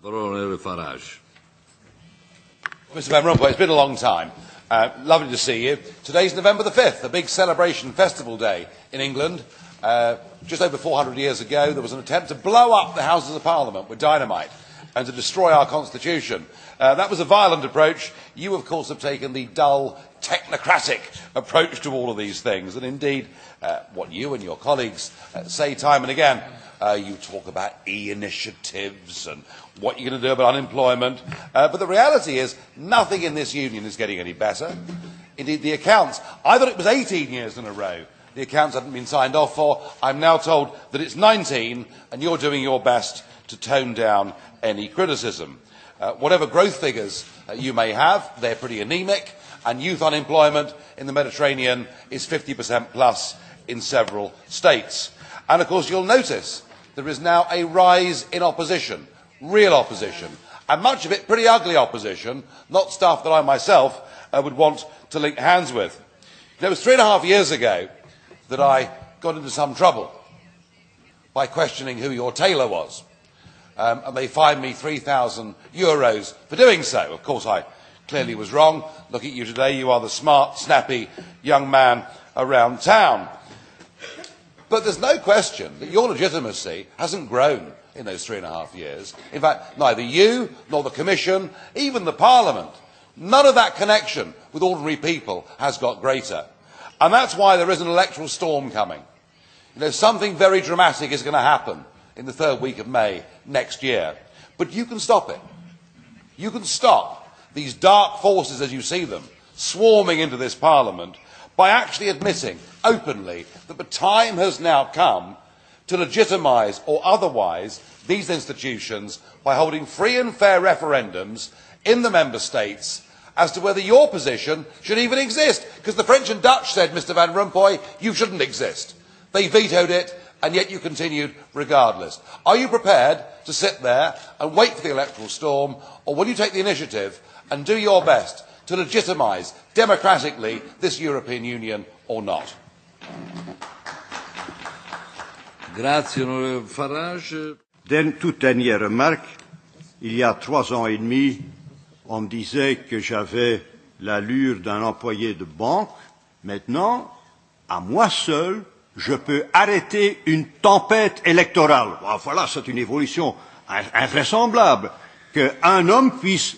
Farage. Mr. Van Rompuy, it's been a long time. Lovely to see you. Today's November the 5th, a big celebration festival day in England. Just over 400 years ago, there was an attempt to blow up the Houses of Parliament with dynamite and to destroy our Constitution. That was a violent approach. You, of course, have taken the dull, technocratic approach to all of these things. And indeed, what you and your colleagues say time and again, you talk about e-initiatives and what you're going to do about unemployment. But the reality is, nothing in this union is getting any better. Indeed, the accounts, I thought it was 18 years in a row the accounts hadn't been signed off for. I'm now told that it's 19, and you're doing your best to tone down any criticism. Whatever growth figures you may have, they're pretty anemic, and youth unemployment in the Mediterranean is 50% plus in several states. And of course, you'll notice there is now a rise in opposition, real opposition, and much of it pretty ugly opposition, not stuff that I myself would want to link hands with. It was 3.5 years ago that I got into some trouble by questioning who your tailor was. And they fined me €3,000 for doing so. Of course, I clearly was wrong. Look at you today, you are the smart, snappy young man around town. But there's no question that your legitimacy hasn't grown in those 3.5 years. In fact, neither you nor the Commission, even the Parliament, none of that connection with ordinary people has got greater. And that's why there is an electoral storm coming. Something very dramatic is going to happen in the third week of May next year. But you can stop it. You can stop these dark forces as you see them swarming into this Parliament by actually admitting openly that the time has now come to legitimise or otherwise these institutions by holding free and fair referendums in the Member States as to whether your position should even exist. Because the French and Dutch said, Mr Van Rompuy, you shouldn't exist. They vetoed it, and yet you continued regardless. Are you prepared to sit there and wait for the electoral storm, or will you take the initiative and do your best to legitimise democratically this European Union or not? Grazie, onorevole Farage. Toute dernière remarque, il y a 3 ans et demi, on me disait que j'avais l'allure d'un employé de banque. Maintenant, à moi seul, je peux arrêter une tempête électorale. Voilà, c'est une évolution invraisemblable. Qu'un homme puisse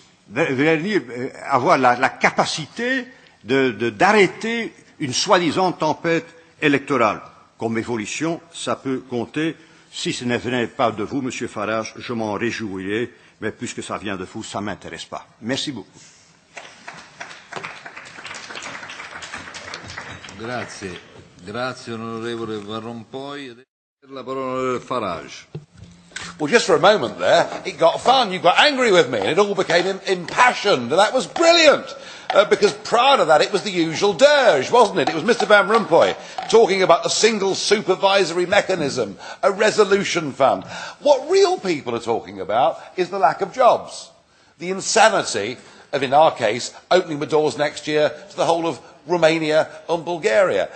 avoir la capacité d'arrêter une soi-disant tempête électorale. Comme évolution, ça peut compter. Si ce ne venait pas de vous, Monsieur Farage, je m'en réjouirais. Mais puisque ça vient de vous, ça ne m'intéresse pas. Merci beaucoup. Grazie. Grazie, onorevole Van Rompuy. La parola onorevole Farage. Well, just for a moment there, it got fun. You got angry with me, and it all became impassioned. And that was brilliant. Because prior to that, it was the usual dirge, wasn't it? It was Mr Van Rompuy talking about a single supervisory mechanism, a resolution fund. What real people are talking about is the lack of jobs. The insanity of, in our case, opening the doors next year to the whole of Romania and Bulgaria.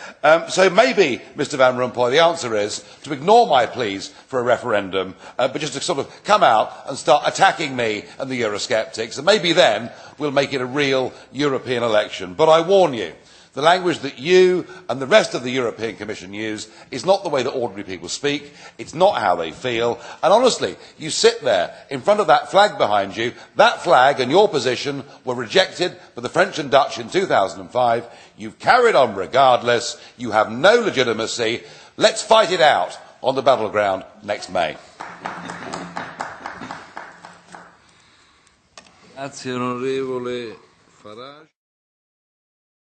So maybe, Mr Van Rompuy, the answer is to ignore my pleas for a referendum, but just to sort of come out and start attacking me and the Eurosceptics, and maybe then we'll make it a real European election. But I warn you, the language that you and the rest of the European Commission use is not the way that ordinary people speak, it's not how they feel, and honestly, you sit there in front of that flag behind you, that flag and your position were rejected by the French and Dutch in 2005, you've carried on regardless, you have no legitimacy, let's fight it out on the battleground next May. Grazie onorevole Farage.